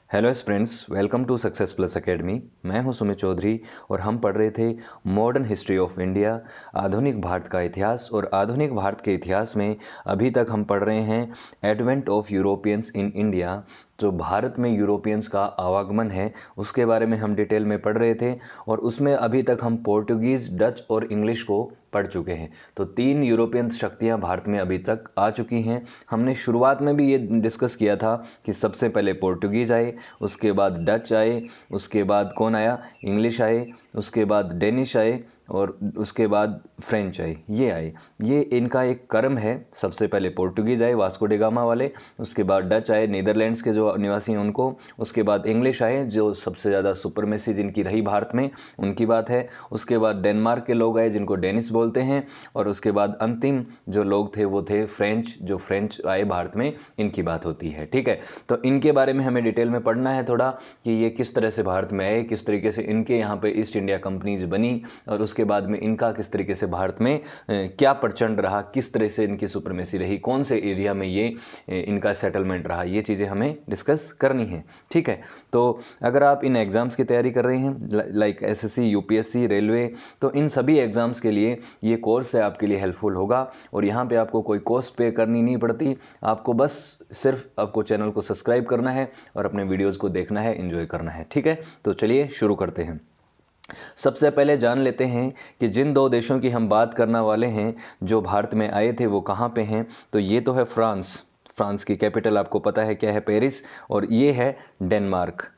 Hello friends, welcome to success plus academy. मैं हूं सुमित चौधरी और हम पढ़ रहे थे मॉडर्न हिस्ट्री ऑफ इंडिया, आधुनिक भारत का इतिहास। और आधुनिक भारत के इतिहास में अभी तक हम पढ़ रहे हैं advent of Europeans in India. जो भारत में यूरोपियंस का आवागमन है उसके बारे में हम डिटेल में पढ़ रहे थे और उसमें अभी तक हम पोर्टुगीज़, डच और इंग्लिश को पढ़ चुके हैं। तो 3 यूरोपियन शक्तियां भारत में अभी तक आ चुकी हैं। हमने शुरुआत में भी ये डिस्कस किया था कि सबसे पहले पोर्टुगीज़ आए, उसके बाद डच आए, उसके बाद कौन आया, इंग्लिश आए, उसके बाद डेनिश आए और उसके बाद फ्रेंच आए। ये इनका एक क्रम है। सबसे पहले पोर्टुगीज आए, वास्को डी गामा वाले, उसके बाद डच आए, नीदरलैंड्स के जो निवासी हैं उनको, उसके बाद इंग्लिश आए जो सबसे ज़्यादा सुपरमेसी जिनकी रही भारत में, उनकी बात है। उसके बाद डेनमार्क के लोग आए जिनको डेनिस बोलते हैं, और उसके बाद अंतिम जो लोग थे वो थे फ्रेंच, जो फ्रेंच आए भारत में, इनकी बात होती है। ठीक है, तो इनके बारे में हमें डिटेल में पढ़ना है थोड़ा कि ये किस तरह से भारत में आए, किस तरीके से इनके यहाँ पे ईस्ट इंडिया कंपनीज बनी, और उसके बाद में इनका किस तरीके से भारत में क्या प्रचंड रहा, किस तरह से इनकी सुपरमेसी रही, कौन से एरिया में ये इनका सेटलमेंट रहा, ये चीज़ें हमें डिस्कस करनी है। ठीक है, तो अगर आप इन एग्ज़ाम्स की तैयारी कर रहे हैं लाइक एसएससी, यूपीएससी, रेलवे, तो इन सभी एग्ज़ाम्स के लिए ये कोर्स है आपके लिए हेल्पफुल होगा। और यहाँ पे आपको कोई कॉस्ट पे करनी नहीं पड़ती, आपको बस सिर्फ आपको चैनल को सब्सक्राइब करना है और अपने वीडियोज़ को देखना है, एंजॉय करना है। ठीक है, तो चलिए शुरू करते हैं। सबसे पहले जान लेते हैं कि जिन 2 देशों की हम बात करने वाले हैं जो भारत में आए थे वो कहाँ पे हैं। तो ये तो है फ्रांस। फ्रांस की कैपिटल आपको पता है क्या है, पेरिस। और ये है डेनमार्क।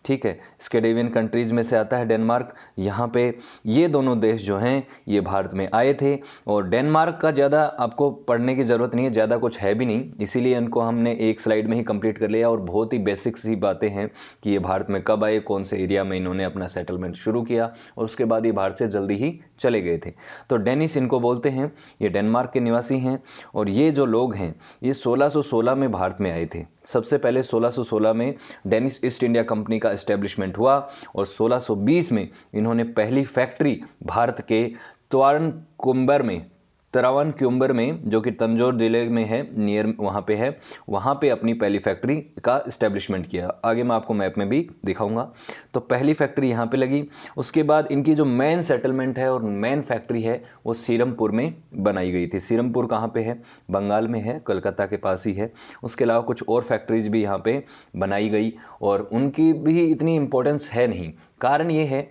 ठीक है, स्कैंडिनेवियन कंट्रीज में से आता है डेनमार्क। यहाँ पे ये दोनों देश जो हैं ये भारत में आए थे। और डेनमार्क का ज़्यादा आपको पढ़ने की ज़रूरत नहीं है, ज़्यादा कुछ है भी नहीं, इसीलिए इनको हमने एक स्लाइड में ही कंप्लीट कर लिया। और बहुत ही बेसिक सी बातें हैं कि ये भारत में कब आए, कौन से एरिया में इन्होंने अपना सेटलमेंट शुरू किया, और उसके बाद ये भारत से जल्दी ही चले गए थे। तो डेनिस इनको बोलते हैं, ये डेनमार्क के निवासी हैं। और ये जो लोग हैं ये 1616 में भारत में आए थे। सबसे पहले 1616 में डेनिश ईस्ट इंडिया कंपनी का एस्टेब्लिशमेंट हुआ, और 1620 में इन्होंने पहली फैक्ट्री भारत के त्रावणकोर में, जो कि तंजौर जिले में है, नियर वहाँ पे है, वहाँ पे अपनी पहली फैक्ट्री का इस्टेब्लिशमेंट किया। आगे मैं आपको मैप में भी दिखाऊंगा। तो पहली फैक्ट्री यहाँ पे लगी। उसके बाद इनकी जो मेन सेटलमेंट है और मेन फैक्ट्री है वो सीरमपुर में बनाई गई थी। सीरमपुर कहाँ पे है, बंगाल में है, कलकत्ता के पास ही है। उसके अलावा कुछ और फैक्ट्रीज भी यहाँ पे बनाई गई, और उनकी भी इतनी इंपॉर्टेंस है नहीं। कारण ये है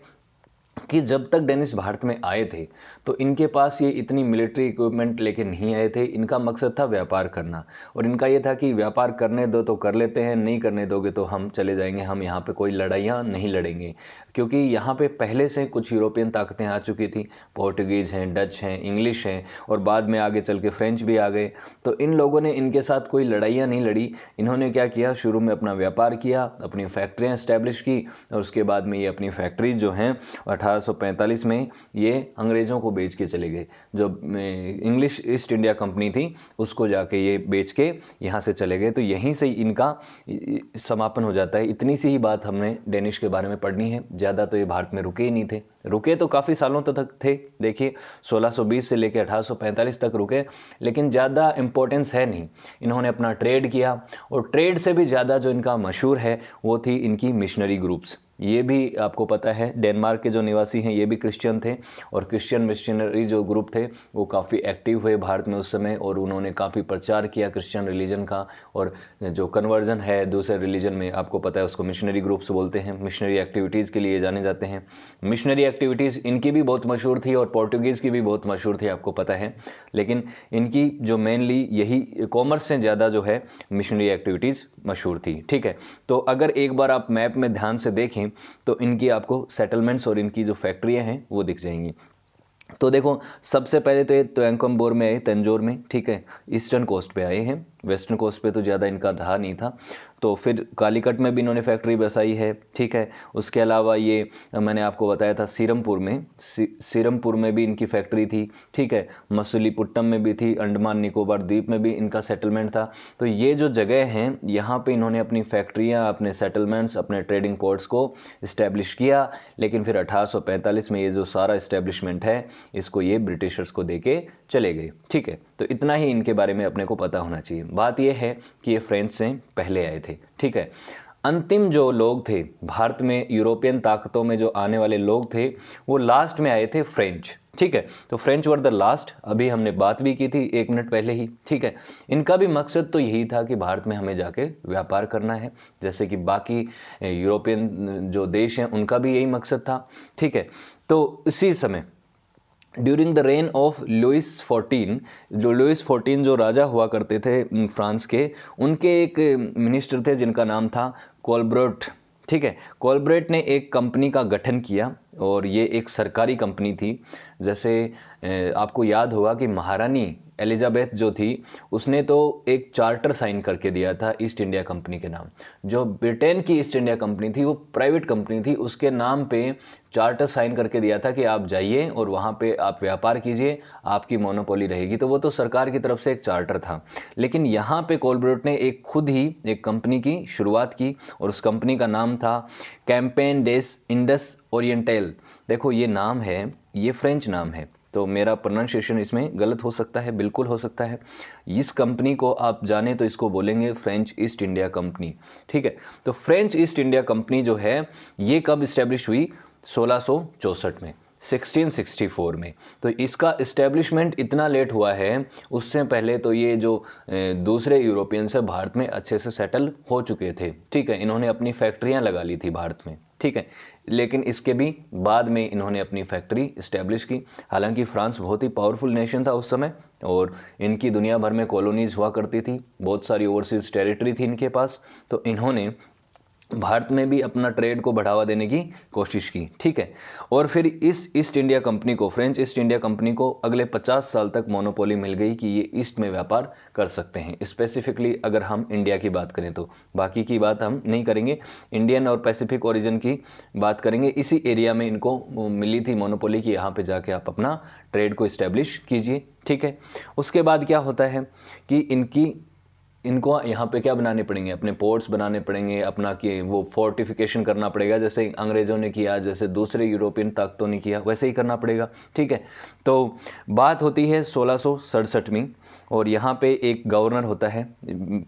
कि जब तक डेनिस भारत में आए थे तो इनके पास ये इतनी मिलिट्री इक्विपमेंट लेके नहीं आए थे। इनका मकसद था व्यापार करना, और इनका ये था कि व्यापार करने दो तो कर लेते हैं, नहीं करने दोगे तो हम चले जाएंगे, हम यहाँ पे कोई लड़ाइयाँ नहीं लड़ेंगे। क्योंकि यहाँ पे पहले से कुछ यूरोपियन ताकतें आ चुकी थी, पोर्टुगीज़ हैं, डच हैं, इंग्लिश हैं, और बाद में आगे चल के फ्रेंच भी आ गए। तो इन लोगों ने इनके साथ कोई लड़ाइयाँ नहीं लड़ी। इन्होंने क्या किया, शुरू में अपना व्यापार किया, अपनी फैक्ट्रियाँ इस्टेब्लिश की, और उसके बाद में ये अपनी फैक्ट्रीज जो हैं 1845 में ये अंग्रेज़ों को बेच के चले गए। जो इंग्लिश ईस्ट इंडिया कंपनी थी उसको जाके ये बेच के यहाँ से चले गए। तो यहीं से इनका समापन हो जाता है। इतनी सी ही बात हमने डेनिश के बारे में पढ़नी है, ज़्यादा तो ये भारत में रुके ही नहीं थे। रुके तो काफ़ी सालों तक थे, देखिए 1620 से लेकर 1845 तक रुके, लेकिन ज़्यादा इंपॉर्टेंस है नहीं। इन्होंने अपना ट्रेड किया, और ट्रेड से भी ज़्यादा जो इनका मशहूर है वो थी इनकी मिशनरी ग्रुप्स। ये भी आपको पता है डेनमार्क के जो निवासी हैं ये भी क्रिश्चियन थे, और क्रिश्चियन मिशनरी जो ग्रुप थे वो काफ़ी एक्टिव हुए भारत में उस समय, और उन्होंने काफ़ी प्रचार किया क्रिश्चियन रिलीजन का। और जो कन्वर्जन है दूसरे रिलीजन में, आपको पता है उसको मिशनरी ग्रुप्स बोलते हैं। मिशनरी एक्टिविटीज़ के लिए जाने जाते हैं। मिशनरी एक्टिविटीज़ इनकी भी बहुत मशहूर थी, और पोर्टुगीज़ की भी बहुत मशहूर थी, आपको पता है। लेकिन इनकी जो मेनली यही कॉमर्स से ज़्यादा जो है मिशनरी एक्टिविटीज़ मशहूर थी। ठीक है, तो अगर एक बार आप मैप में ध्यान से देखें तो इनकी आपको सेटलमेंट्स और इनकी जो फैक्ट्रियां हैं वो दिख जाएंगी। तो देखो, सबसे पहले तो ये तोयंकम्बोर में आए, तंजौर में। ठीक है, ईस्टर्न कोस्ट पे आए हैं, वेस्टर्न कोस्ट पे तो ज़्यादा इनका रहा नहीं था। तो फिर कालीकट में भी इन्होंने फैक्ट्री बसाई है। ठीक है, उसके अलावा ये मैंने आपको बताया था सीरमपुर में, सीरमपुर में भी इनकी फैक्ट्री थी। ठीक है, मसूलीपट्टनम में भी थी, अंडमान निकोबार द्वीप में भी इनका सेटलमेंट था। तो ये जो जगह हैं यहाँ पे इन्होंने अपनी फैक्ट्रियाँ, अपने सेटलमेंट्स, अपने ट्रेडिंग पोर्ट्स को इस्टेब्लिश किया। लेकिन फिर 1845 में ये जो सारा इस्टेब्लिशमेंट है इसको ये ब्रिटिशर्स को देके चले गए। ठीक है, तो इतना ही इनके बारे में अपने को पता होना चाहिए। बात यह है कि ये फ्रेंच से पहले आए थे। ठीक है, अंतिम जो लोग थे भारत में, यूरोपियन ताकतों में जो आने वाले लोग थे, वो लास्ट में आए थे फ्रेंच। ठीक है, तो फ्रेंच वर द लास्ट, अभी हमने बात भी की थी 1 मिनट पहले ही। ठीक है, इनका भी मकसद तो यही था कि भारत में हमें जाके व्यापार करना है, जैसे कि बाकी यूरोपियन जो देश हैं उनका भी यही मकसद था। ठीक है, तो इसी समय during the reign of Louis 14, जो लुइस 14 जो राजा हुआ करते थे फ्रांस के, उनके एक मिनिस्टर थे जिनका नाम था कोलब्रेट। ठीक है, कोलब्रेट ने एक कंपनी का गठन किया और ये एक सरकारी कंपनी थी। जैसे आपको याद होगा कि महारानी एलिजाबेथ जो थी, उसने तो एक चार्टर साइन करके दिया था ईस्ट इंडिया कंपनी के नाम। जो ब्रिटेन की ईस्ट इंडिया कंपनी थी वो प्राइवेट कंपनी थी, उसके नाम पे चार्टर साइन करके दिया था कि आप जाइए और वहाँ पे आप व्यापार कीजिए, आपकी मोनोपोली रहेगी। तो वो तो सरकार की तरफ से एक चार्टर था, लेकिन यहाँ पे कोलब्रेट ने एक खुद ही एक कंपनी की शुरुआत की और उस कंपनी का नाम था कैंपेन डेस इंडस ओरिएंटल। देखो ये नाम है, ये फ्रेंच नाम है, तो मेरा प्रोनाउंसिएशन इसमें गलत हो सकता है, बिल्कुल हो सकता है। इस कंपनी को आप जाने तो इसको बोलेंगे फ्रेंच ईस्ट इंडिया कंपनी। ठीक है, तो फ्रेंच ईस्ट इंडिया कंपनी जो है ये कब इस्टेब्लिश हुई? 1664 में, 1664 में। तो इसका इस्टेब्लिशमेंट इतना लेट हुआ है, उससे पहले तो ये जो दूसरे यूरोपियंस है भारत में अच्छे से सेटल हो चुके थे। ठीक है, इन्होंने अपनी फैक्ट्रियां लगा ली थी भारत में। ठीक है, लेकिन इसके भी बाद में इन्होंने अपनी फैक्ट्री इस्टेब्लिश की। हालांकि फ्रांस बहुत ही पावरफुल नेशन था उस समय और इनकी दुनिया भर में कॉलोनीज हुआ करती थी, बहुत सारी ओवरसीज टेरिटरी थी इनके पास। तो इन्होंने भारत में भी अपना ट्रेड को बढ़ावा देने की कोशिश की। ठीक है, और फिर इस ईस्ट इंडिया कंपनी को, फ्रेंच ईस्ट इंडिया कंपनी को अगले 50 साल तक मोनोपोली मिल गई कि ये ईस्ट में व्यापार कर सकते हैं। स्पेसिफिकली अगर हम इंडिया की बात करें तो, बाकी की बात हम नहीं करेंगे, इंडियन और पैसिफिक ओरिजिन की बात करेंगे। इसी एरिया में इनको मिली थी मोनोपोली कि यहाँ पे जाके आप अपना ट्रेड को इस्टेब्लिश कीजिए। ठीक है, उसके बाद क्या होता है कि इनको यहाँ पे क्या बनाने पड़ेंगे? अपने पोर्ट्स बनाने पड़ेंगे, अपना कि वो फोर्टिफिकेशन करना पड़ेगा, जैसे अंग्रेजों ने किया, जैसे दूसरे यूरोपियन ताकतों ने किया, वैसे ही करना पड़ेगा। ठीक है, तो बात होती है 1667 में और यहाँ पे एक गवर्नर होता है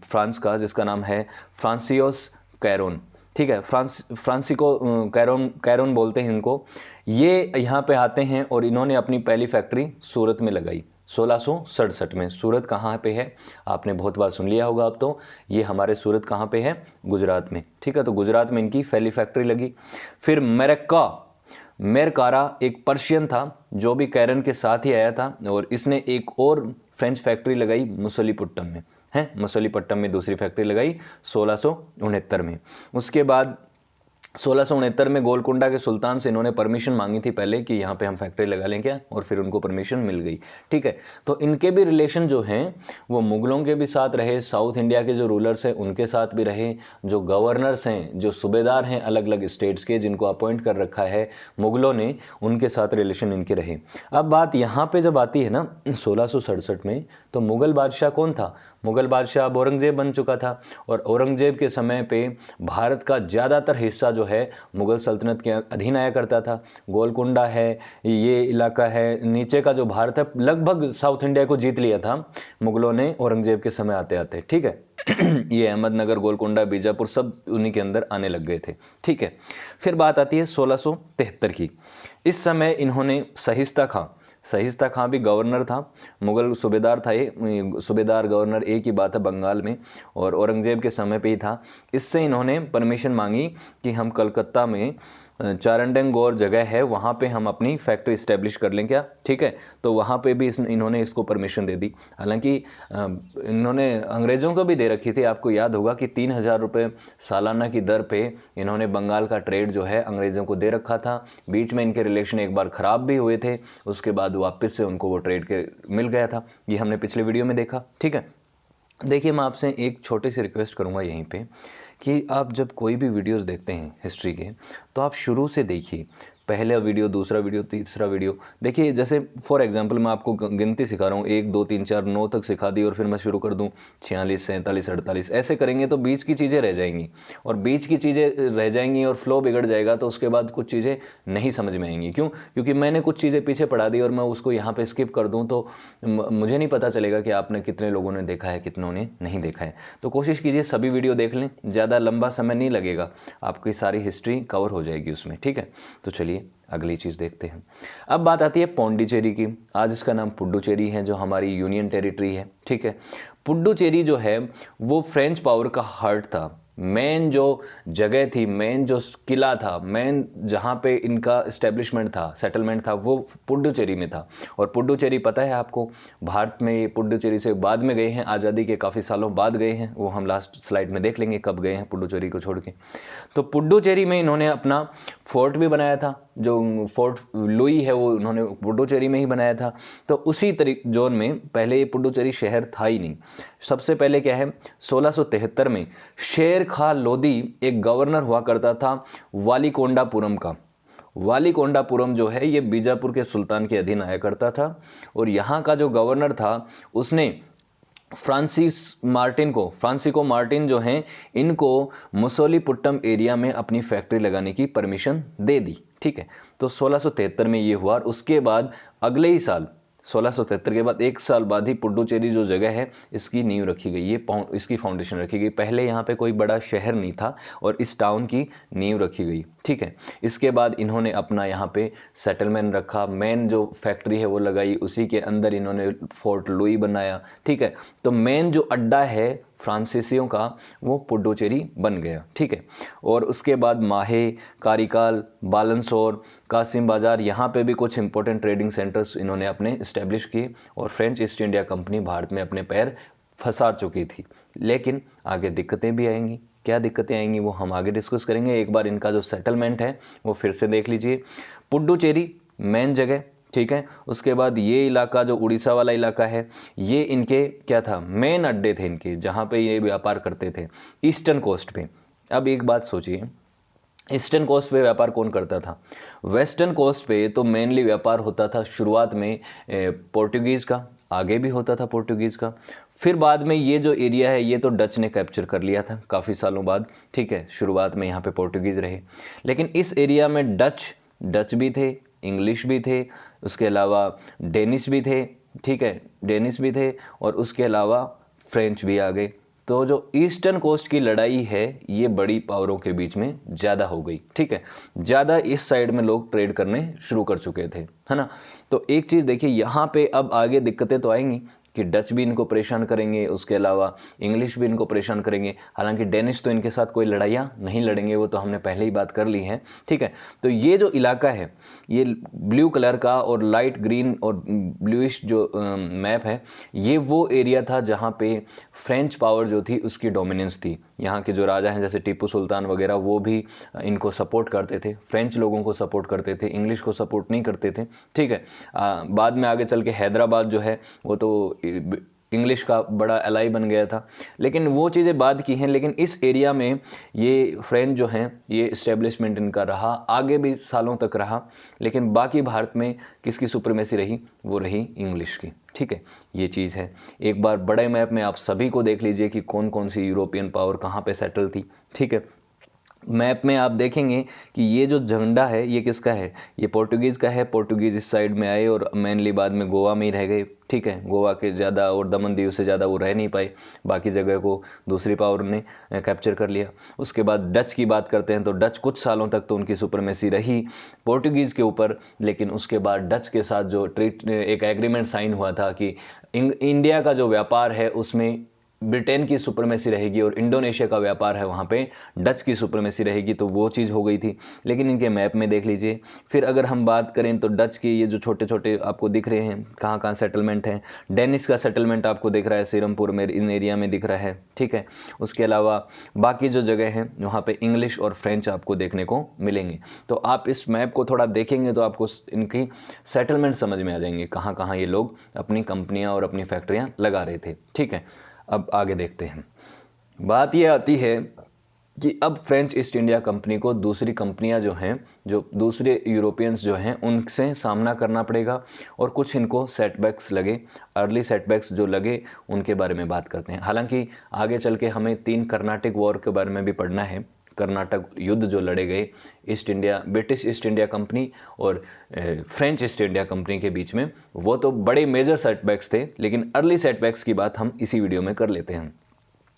फ्रांस का जिसका नाम है फ्रांसियोस कैरोन। ठीक है, फ्रांसिको कैरोन बोलते हैं इनको। ये यहाँ पे आते हैं और इन्होंने अपनी पहली फैक्ट्री सूरत में लगाई 1667 में। सूरत कहाँ पे है? आपने बहुत बार सुन लिया होगा अब तो। ये हमारे सूरत कहाँ पे है? गुजरात में। ठीक है, तो गुजरात में इनकी पहली फैक्ट्री लगी। फिर मेरकारा एक पर्शियन था जो भी कैरन के साथ ही आया था और इसने एक और फ्रेंच फैक्ट्री लगाई मसलीपट्टम में, है मसलीपट्टम में दूसरी फैक्ट्री लगाई 1669 में। उसके बाद 1669 में गोलकुंडा के सुल्तान से इन्होंने परमिशन मांगी थी पहले कि यहाँ पे हम फैक्ट्री लगा लें क्या, और फिर उनको परमिशन मिल गई। ठीक है, तो इनके भी रिलेशन जो हैं वो मुगलों के भी साथ रहे, साउथ इंडिया के जो रूलर्स हैं उनके साथ भी रहे, जो गवर्नर्स हैं, जो सूबेदार हैं अलग अलग स्टेट्स के जिनको अपॉइंट कर रखा है मुगलों ने, उनके साथ रिलेशन इनके रहे। अब बात यहाँ पे जब आती है ना 1667 में, तो मुगल बादशाह कौन था? मुगल बादशाह अब औरंगजेब बन चुका था और औरंगजेब के समय पे भारत का ज़्यादातर हिस्सा जो है मुगल सल्तनत के अधीन आया करता था। गोलकुंडा है, ये इलाका है, नीचे का जो भारत है, लगभग साउथ इंडिया को जीत लिया था मुगलों ने औरंगजेब के समय आते आते। ठीक है ये अहमदनगर, गोलकुंडा, बीजापुर सब उन्हीं के अंदर आने लग गए थे। ठीक है, फिर बात आती है 1673 की। इस समय इन्होंने सहिस्ता खां भी गवर्नर था, मुगल सूबेदार था। ये सूबेदार गवर्नर एक ही बात है बंगाल में, और औरंगजेब के समय पे ही था। इससे इन्होंने परमिशन मांगी कि हम कलकत्ता में चारंडंगौर जगह है, वहाँ पे हम अपनी फैक्ट्री इस्टेब्लिश कर लें क्या। ठीक है, तो वहाँ पे भी इन्होंने इसको परमिशन दे दी। हालांकि इन्होंने अंग्रेज़ों को भी दे रखी थी। आपको याद होगा कि 3000 रुपये सालाना की दर पे इन्होंने बंगाल का ट्रेड जो है अंग्रेज़ों को दे रखा था। बीच में इनके रिलेशन एक बार ख़राब भी हुए थे, उसके बाद वापस से उनको वो ट्रेड के मिल गया था। ये हमने पिछले वीडियो में देखा। ठीक है, देखिए मैं आपसे एक छोटी सी रिक्वेस्ट करूँगा यहीं पर कि आप जब कोई भी वीडियोस देखते हैं हिस्ट्री के, तो आप शुरू से देखिए, पहला वीडियो, दूसरा वीडियो, तीसरा वीडियो। देखिए जैसे फॉर एग्जांपल मैं आपको गिनती सिखा रहा हूँ, 1 2 3 4 9 तक सिखा दी और फिर मैं शुरू कर दूँ 46 47 48, ऐसे करेंगे तो बीच की चीज़ें रह जाएंगी, और बीच की चीज़ें रह जाएंगी और फ्लो बिगड़ जाएगा, तो उसके बाद कुछ चीज़ें नहीं समझ में आएंगी। क्यों? क्योंकि मैंने कुछ चीज़ें पीछे पढ़ा दी और मैं उसको यहाँ पे स्किप कर दूँ तो मुझे नहीं पता चलेगा कि आपने कितने लोगों ने देखा है, कितनों ने नहीं देखा है। तो कोशिश कीजिए सभी वीडियो देख लें, ज़्यादा लंबा समय नहीं लगेगा, आपकी सारी हिस्ट्री कवर हो जाएगी उसमें, ठीक है। तो चलिए अगली चीज़ देखते हैं। अब बात आती है पौंडीचेरी की। आज इसका नाम पुडुचेरी है, जो हमारी यूनियन टेरिटरी है, ठीक है। पुडुचेरी जो है वो फ्रेंच पावर का हार्ट था, मेन जो जगह थी, मेन जो किला था, मेन जहाँ पे इनका इस्टेब्लिशमेंट था, सेटलमेंट था, वो पुडुचेरी में था। और पुडुचेरी पता है आपको, भारत में ये पुडुचेरी से बाद में गए हैं, आज़ादी के काफ़ी सालों बाद गए हैं, वो हम लास्ट स्लाइड में देख लेंगे कब गए हैं पुडुचेरी को छोड़ के। तो पुडुचेरी में इन्होंने अपना फोर्ट भी बनाया था, जो फोर्ट लुई है वो उन्होंने पुडुचेरी में ही बनाया था। तो उसी जोन में, पहले ये पुडुचेरी शहर था ही नहीं। सबसे पहले क्या है, 1673 में शेर खा लोदी एक गवर्नर हुआ करता था वालीकोंडापुरम का। वालीकोंडापुरम जो है ये बीजापुर के सुल्तान के अधीन आया करता था, और यहाँ का जो गवर्नर था उसने फ्रांसिको मार्टिन जो हैं, इनको मुसोलीपुट्टम एरिया में अपनी फैक्ट्री लगाने की परमिशन दे दी, ठीक है। तो 1673 में ये हुआ, और उसके बाद अगले ही साल 1673 के बाद 1 साल बाद ही पुडुचेरी जो जगह है इसकी नींव रखी गई, ये इसकी फाउंडेशन रखी गई। पहले यहाँ पे कोई बड़ा शहर नहीं था और इस टाउन की नींव रखी गई, ठीक है। इसके बाद इन्होंने अपना यहाँ पे सेटलमेंट रखा, मेन जो फैक्ट्री है वो लगाई, उसी के अंदर इन्होंने फोर्ट लुई बनाया, ठीक है। तो मेन जो अड्डा है फ्रांसीसियों का वो पुडुचेरी बन गया, ठीक है। और उसके बाद माहे, कारिकाल, बालनसोर, कासिम बाजार, यहाँ पे भी कुछ इंपॉर्टेंट ट्रेडिंग सेंटर्स इन्होंने अपने इस्टेब्लिश किए, और French east India company Bharat में अपने पैर फंसा चुकी थी। लेकिन आगे दिक्कतें भी आएंगी। क्या दिक्कतें आएंगी वो हम आगे डिस्कस करेंगे। एक बार इनका जो सेटलमेंट है वो फिर से देख लीजिए। पुडुचेरी मेन जगह, ठीक है। उसके बाद ये इलाका जो उड़ीसा वाला इलाका है, ये इनके क्या था, मेन अड्डे थे इनके, जहाँ पे ये व्यापार करते थे ईस्टर्न कोस्ट पे। अब एक बात सोचिए, ईस्टर्न कोस्ट पे व्यापार कौन करता था? वेस्टर्न कोस्ट पे तो मेनली व्यापार होता था शुरुआत में पोर्टुगीज़ का, आगे भी होता था पोर्टुगीज़ का, फिर बाद में ये जो एरिया है ये तो डच ने कैप्चर कर लिया था काफ़ी सालों बाद, ठीक है। शुरुआत में यहाँ पे पोर्टुगीज़ रहे, लेकिन इस एरिया में डच भी थे, इंग्लिश भी थे, उसके अलावा डेनिश भी थे, ठीक है, डेनिश भी थे, और उसके अलावा फ्रेंच भी आ गए। तो जो ईस्टर्न कोस्ट की लड़ाई है ये बड़ी पावरों के बीच में ज़्यादा हो गई, ठीक है। ज़्यादा इस साइड में लोग ट्रेड करने शुरू कर चुके थे, है ना। तो एक चीज़ देखिए, यहाँ पे अब आगे दिक्कतें तो आएंगी कि डच भी इनको परेशान करेंगे, उसके अलावा इंग्लिश भी इनको परेशान करेंगे। हालांकि डेनिश तो इनके साथ कोई लड़ाइयाँ नहीं लड़ेंगे, वो तो हमने पहले ही बात कर ली है, ठीक है। तो ये जो इलाका है, ये ब्लू कलर का और लाइट ग्रीन और ब्लूइश जो मैप है, ये वो एरिया था जहाँ पे फ्रेंच पावर जो थी उसकी डोमिनेंस थी। यहाँ के जो राजा हैं जैसे टीपू सुल्तान वगैरह, वो भी इनको सपोर्ट करते थे, फ्रेंच लोगों को सपोर्ट करते थे, इंग्लिश को सपोर्ट नहीं करते थे, ठीक है। बाद में आगे चल के हैदराबाद जो है वो तो इंग्लिश का बड़ा एलाई बन गया था, लेकिन वो चीज़ें बाद की हैं। लेकिन इस एरिया में ये फ्रेंच जो हैं, ये इस्टेब्लिशमेंट इनका रहा, आगे भी सालों तक रहा, लेकिन बाकी भारत में किसकी सुप्रीमेसी रही? वो रही इंग्लिश की, ठीक है। ये चीज़ है। एक बार बड़े मैप में आप सभी को देख लीजिए कि कौन कौन सी यूरोपियन पावर कहाँ पे सेटल थी, ठीक है। मैप में आप देखेंगे कि ये जो झंडा है ये किसका है? ये पोर्टुगीज़ का है। पोर्टुगीज़ इस साइड में आए और मेनली बाद में गोवा में ही रह गए, ठीक है। गोवा के ज़्यादा और दमन दीव से ज़्यादा वो रह नहीं पाए, बाकी जगह को दूसरी पावर ने कैप्चर कर लिया। उसके बाद डच की बात करते हैं तो डच कुछ सालों तक तो उनकी सुपरमेसी रही पोर्टुगीज़ के ऊपर, लेकिन उसके बाद डच के साथ जो एक एग्रीमेंट साइन हुआ था कि इंडिया का जो व्यापार है उसमें ब्रिटेन की सुपरमेसी रहेगी और इंडोनेशिया का व्यापार है वहाँ पे डच की सुपरमेसी रहेगी, तो वो चीज़ हो गई थी। लेकिन इनके मैप में देख लीजिए। फिर अगर हम बात करें तो डच के ये जो छोटे छोटे आपको दिख रहे हैं कहाँ कहाँ सेटलमेंट हैं, डेनिश का सेटलमेंट आपको दिख रहा है सीरमपुर में, इन एरिया में दिख रहा है, ठीक है। उसके अलावा बाकी जो जगह है वहाँ पर इंग्लिश और फ्रेंच आपको देखने को मिलेंगे। तो आप इस मैप को थोड़ा देखेंगे तो आपको इनकी सेटलमेंट समझ में आ जाएंगे, कहाँ कहाँ ये लोग अपनी कंपनियाँ और अपनी फैक्ट्रियाँ लगा रहे थे, ठीक है। अब आगे देखते हैं। बात यह आती है कि अब फ्रेंच ईस्ट इंडिया कंपनी को दूसरी कंपनियां जो हैं, जो दूसरे यूरोपियंस जो हैं, उनसे सामना करना पड़ेगा और कुछ इनको सेटबैक्स लगे, अर्ली सेटबैक्स जो लगे उनके बारे में बात करते हैं। हालांकि आगे चल के हमें 3 कर्नाटिक वॉर के बारे में भी पढ़ना है, कर्नाटक युद्ध जो लड़े गए ब्रिटिश ईस्ट इंडिया कंपनी और फ्रेंच ईस्ट इंडिया कंपनी के बीच में, वो तो बड़े मेजर सेटबैक्स थे, लेकिन अर्ली सेटबैक्स की बात हम इसी वीडियो में कर लेते हैं।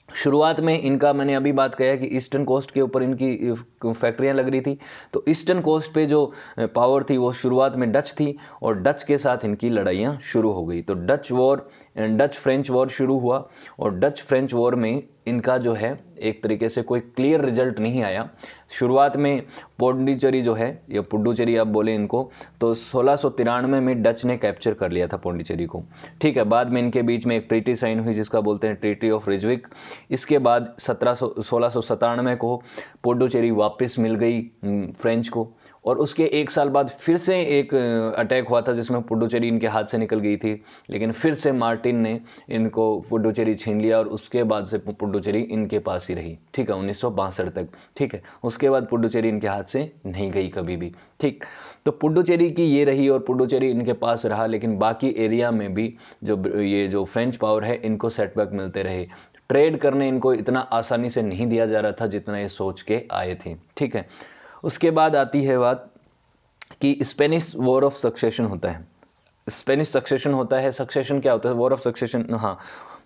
शुरुआत में इनका, मैंने अभी बात किया कि ईस्टर्न कोस्ट के ऊपर इनकी फैक्ट्रियां लग रही थी, तो ईस्टर्न कोस्ट पे जो पावर थी वो शुरुआत में डच थी और डच के साथ इनकी लड़ाइयां शुरू हो गई। तो डच फ्रेंच वॉर शुरू हुआ और डच फ्रेंच वॉर में इनका जो है एक तरीके से कोई क्लियर रिजल्ट नहीं आया। शुरुआत में पौंडीचेरी जो है, या पुडुचेरी आप बोले इनको, तो 1693 में डच ने कैप्चर कर लिया था पौंडीचेरी को, ठीक है। बाद में इनके बीच में एक ट्रीटी साइन हुई जिसका बोलते हैं ट्रीटी ऑफ रिजविक। इसके बाद 1697 को पुडुचेरी वापस मिल गई फ्रेंच को, और उसके एक साल बाद फिर से एक अटैक हुआ था जिसमें पुडुचेरी इनके हाथ से निकल गई थी, लेकिन फिर से मार्टिन ने इनको पुडुचेरी छीन लिया और उसके बाद से पुडुचेरी इनके पास ही रही, ठीक है, 1962 तक, ठीक है। उसके बाद पुडुचेरी इनके हाथ से नहीं गई कभी भी, ठीक। तो पुडुचेरी की ये रही और पुडुचेरी इनके पास रहा, लेकिन बाकी एरिया में भी जो फ्रेंच पावर है इनको सेटबैक मिलते रहे। ट्रेड करने इनको इतना आसानी से नहीं दिया जा रहा था जितना ये सोच के आए थे, ठीक है। उसके बाद आती है बात कि स्पेनिश वॉर ऑफ सक्सेशन होता है। स्पेनिश सक्सेशन होता है, सक्सेशन क्या होता है, वॉर ऑफ सक्सेशन, हाँ,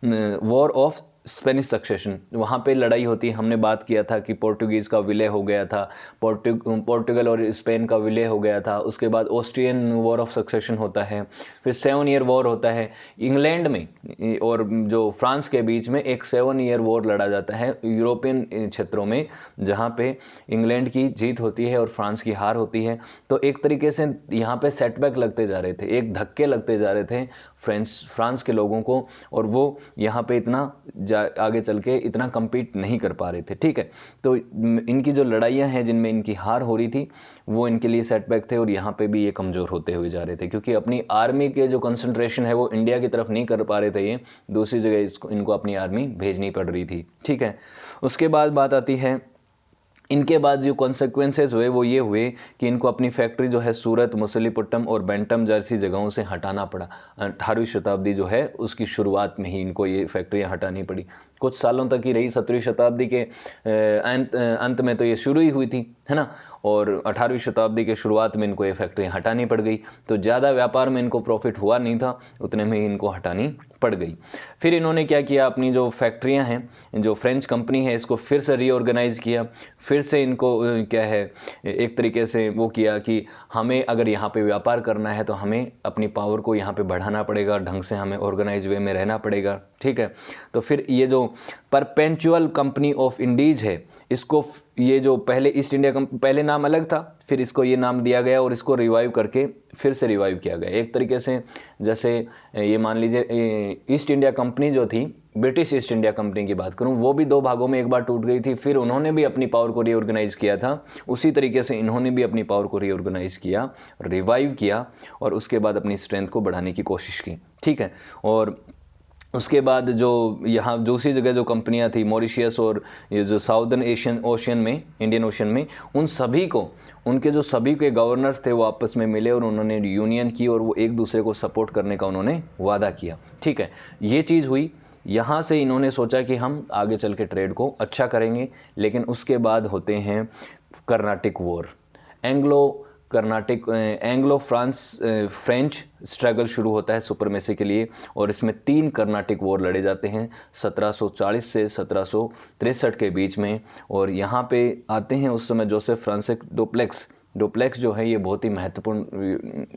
वॉर ऑफ स्पेनिश सक्सेशन, वहाँ पे लड़ाई होती है। हमने बात किया था कि पोर्टुगीज़ का विलय हो गया था, पोर्टुगल और स्पेन का विलय हो गया था। उसके बाद ऑस्ट्रियन वॉर ऑफ सक्सेशन होता है, फिर 7 ईयर वॉर होता है। इंग्लैंड में और जो फ्रांस के बीच में एक 7 ईयर वॉर लड़ा जाता है यूरोपियन क्षेत्रों में, जहाँ पे इंग्लैंड की जीत होती है और फ्रांस की हार होती है। तो एक तरीके से यहाँ पे सेटबैक लगते जा रहे थे, एक धक्के लगते जा रहे थे फ्रांस के लोगों को, और वो यहाँ पे इतना आगे चल के इतना compete नहीं कर पा रहे थे, ठीक है। तो इनकी जो लड़ाइयाँ हैं जिनमें इनकी हार हो रही थी, वो इनके लिए सेटबैक थे और यहाँ पे भी ये कमज़ोर होते हुए जा रहे थे, क्योंकि अपनी आर्मी के जो कंसंट्रेशन है वो इंडिया की तरफ नहीं कर पा रहे थे, ये दूसरी जगह इनको अपनी आर्मी भेजनी पड़ रही थी, ठीक है। उसके बाद बात आती है, इनके बाद जो कॉन्सिक्वेंसेज हुए वो ये हुए कि इनको अपनी फैक्ट्री जो है सूरत, मछलीपट्टम और बेंटम जैसी जगहों से हटाना पड़ा। 18वीं शताब्दी जो है उसकी शुरुआत में ही इनको ये फैक्ट्रियां हटानी पड़ी। कुछ सालों तक ही रही, 17वीं शताब्दी के अंत में तो ये शुरू ही हुई थी, है ना, और 18वीं शताब्दी के शुरुआत में इनको ये फैक्ट्रियां हटानी पड़ गई। तो ज़्यादा व्यापार में इनको प्रॉफिट हुआ नहीं था, उतने में ही इनको हटानी पड़ गई। फिर इन्होंने क्या किया, अपनी जो फैक्ट्रियां हैं, जो फ्रेंच कंपनी है, इसको फिर से रीऑर्गेनाइज किया। फिर से इनको क्या है, एक तरीके से वो किया कि हमें अगर यहाँ पे व्यापार करना है तो हमें अपनी पावर को यहाँ पे बढ़ाना पड़ेगा, ढंग से हमें ऑर्गेनाइज वे में रहना पड़ेगा, ठीक है। तो फिर ये जो परपेंचुअल कंपनी ऑफ इंडीज है, इसको, ये जो पहले ईस्ट इंडिया कंपनी, पहले नाम अलग था, फिर इसको ये नाम दिया गया और इसको रिवाइव करके फिर से रिवाइव किया गया। एक तरीके से जैसे ये मान लीजिए ईस्ट इंडिया कंपनी जो थी, ब्रिटिश ईस्ट इंडिया कंपनी की बात करूं, वो भी 2 भागों में एक बार टूट गई थी, फिर उन्होंने भी अपनी पावर को रीऑर्गेनाइज किया था। उसी तरीके से इन्होंने भी अपनी पावर को रीऑर्गेनाइज किया, रिवाइव किया और उसके बाद अपनी स्ट्रेंथ को बढ़ाने की कोशिश की, ठीक है। और उसके बाद जो यहाँ दूसरी जगह जो कंपनियां थी, मॉरिशियस और ये जो साउदर्न ओशियन में, इंडियन ओशियन में, उन सभी को, उनके जो सभी के गवर्नर्स थे वो आपस में मिले और उन्होंने यूनियन की और वो एक दूसरे को सपोर्ट करने का उन्होंने वादा किया, ठीक है। ये चीज़ हुई। यहाँ से इन्होंने सोचा कि हम आगे चल के ट्रेड को अच्छा करेंगे, लेकिन उसके बाद होते हैं Carnatic war. Anglo French struggle शुरू होता है सुपरमेसी के लिए, और इसमें 3 कर्नाटिक वॉर लड़े जाते हैं 1740 से 1763 के बीच में। और यहाँ पे आते हैं उस समय जोसेफ फ्रांसिस डुप्लेक्स जो है, ये बहुत ही महत्वपूर्ण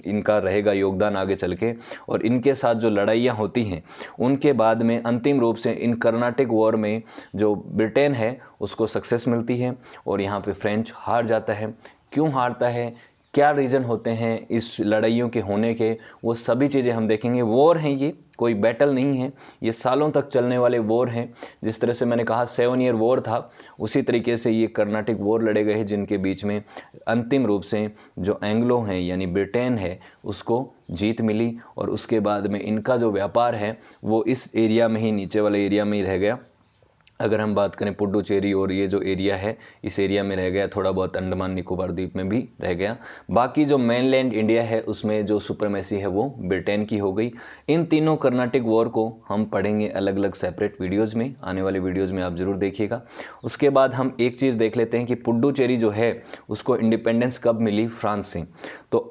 इनका रहेगा योगदान आगे चल के। और इनके साथ जो लड़ाइयाँ होती हैं उनके बाद में अंतिम रूप से इन कर्नाटिक वॉर में जो ब्रिटेन है उसको सक्सेस मिलती है और यहाँ पे फ्रेंच हार जाता है। क्यों हारता है, क्या रीज़न होते हैं इस लड़ाइयों के होने के, वो सभी चीज़ें हम देखेंगे। वॉर हैं, ये कोई बैटल नहीं है, ये सालों तक चलने वाले वॉर हैं। जिस तरह से मैंने कहा 7 ईयर वॉर था, उसी तरीके से ये कर्नाटिक वॉर लड़े गए हैं, जिनके बीच में अंतिम रूप से जो एंग्लो हैं यानी ब्रिटेन है उसको जीत मिली। और उसके बाद में इनका जो व्यापार है वो इस एरिया में ही, नीचे वाले एरिया में ही रह गया। अगर हम बात करें पुडुचेरी और ये जो एरिया है, इस एरिया में रह गया, थोड़ा बहुत अंडमान निकोबार द्वीप में भी रह गया। बाकी जो मेनलैंड इंडिया है उसमें जो सुप्रीमेसी है वो ब्रिटेन की हो गई। इन तीनों कर्नाटिक वॉर को हम पढ़ेंगे अलग अलग सेपरेट वीडियोज़ में, आने वाले वीडियोज़ में आप ज़रूर देखिएगा। उसके बाद हम एक चीज़ देख लेते हैं कि पुडुचेरी जो है उसको इंडिपेंडेंस कब मिली फ्रांस से। तो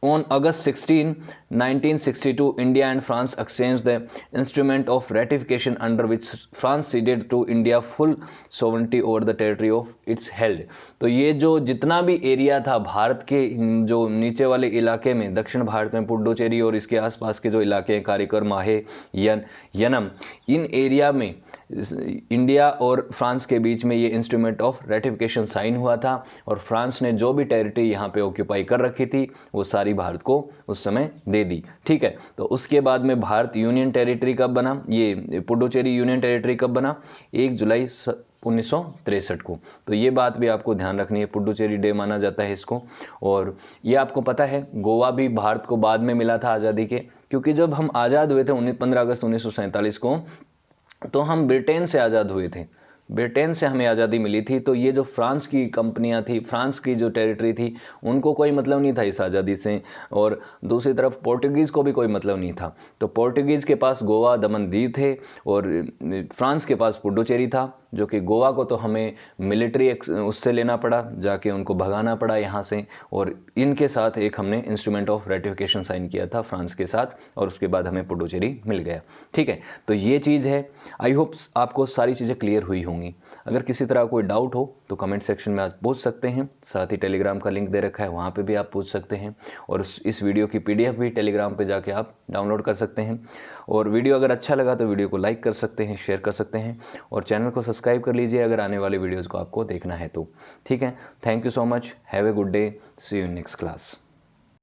On August 16, 1962, India and France exchanged the instrument of ratification under which France ceded to India full sovereignty over the territory of its held। तो ये जो जितना भी एरिया था भारत के जो नीचे वाले इलाके में, दक्षिण भारत में पुडुचेरी और इसके आसपास के जो इलाके हैं, कारिकर, माहे, यनम, इन एरिया में इंडिया और फ्रांस के बीच में ये इंस्ट्रूमेंट ऑफ रेटिफिकेशन साइन हुआ था और फ्रांस ने जो भी टेरिटरी यहाँ पे ऑक्यूपाई कर रखी थी वो सारी भारत को उस समय दे दी। ठीक है, तो उसके बाद में भारत यूनियन टेरिटरी कब बना, ये पुडुचेरी यूनियन टेरिटरी कब बना, 1 जुलाई 1963 को। तो ये बात भी आपको ध्यान रखनी है, पुडुचेरी डे माना जाता है इसको। और ये आपको पता है गोवा भी भारत को बाद में मिला था आज़ादी के, क्योंकि जब हम आज़ाद हुए थे 15 अगस्त 1947 को, तो हम ब्रिटेन से आज़ाद हुए थे, ब्रिटेन से हमें आज़ादी मिली थी। तो ये जो फ्रांस की कंपनियां थी, फ्रांस की जो टेरिटरी थी, उनको कोई मतलब नहीं था इस आज़ादी से, और दूसरी तरफ पोर्टुगीज़ को भी कोई मतलब नहीं था। तो पोर्टुगीज़ के पास गोवा, दमन, दीव थे और फ्रांस के पास पुडुचेरी था, जो कि गोवा को तो हमें मिलिट्री उससे लेना पड़ा, जाके उनको भगाना पड़ा यहाँ से, और इनके साथ एक हमने इंस्ट्रूमेंट ऑफ रेटिफिकेशन साइन किया था फ्रांस के साथ, और उसके बाद हमें पुडुचेरी मिल गया। ठीक है, तो ये चीज़ है। आई होप आपको सारी चीज़ें क्लियर हुई होंगी। अगर किसी तरह कोई डाउट हो तो कमेंट सेक्शन में आप पूछ सकते हैं, साथ ही टेलीग्राम का लिंक दे रखा है, वहाँ पे भी आप पूछ सकते हैं, और इस वीडियो की PDF भी टेलीग्राम पे जाके आप डाउनलोड कर सकते हैं। और वीडियो अगर अच्छा लगा तो वीडियो को लाइक कर सकते हैं, शेयर कर सकते हैं, और चैनल को सब्सक्राइब कर लीजिए अगर आने वाले वीडियोज़ को आपको देखना है तो। ठीक है, thank you so much, have a good day, see you in next class.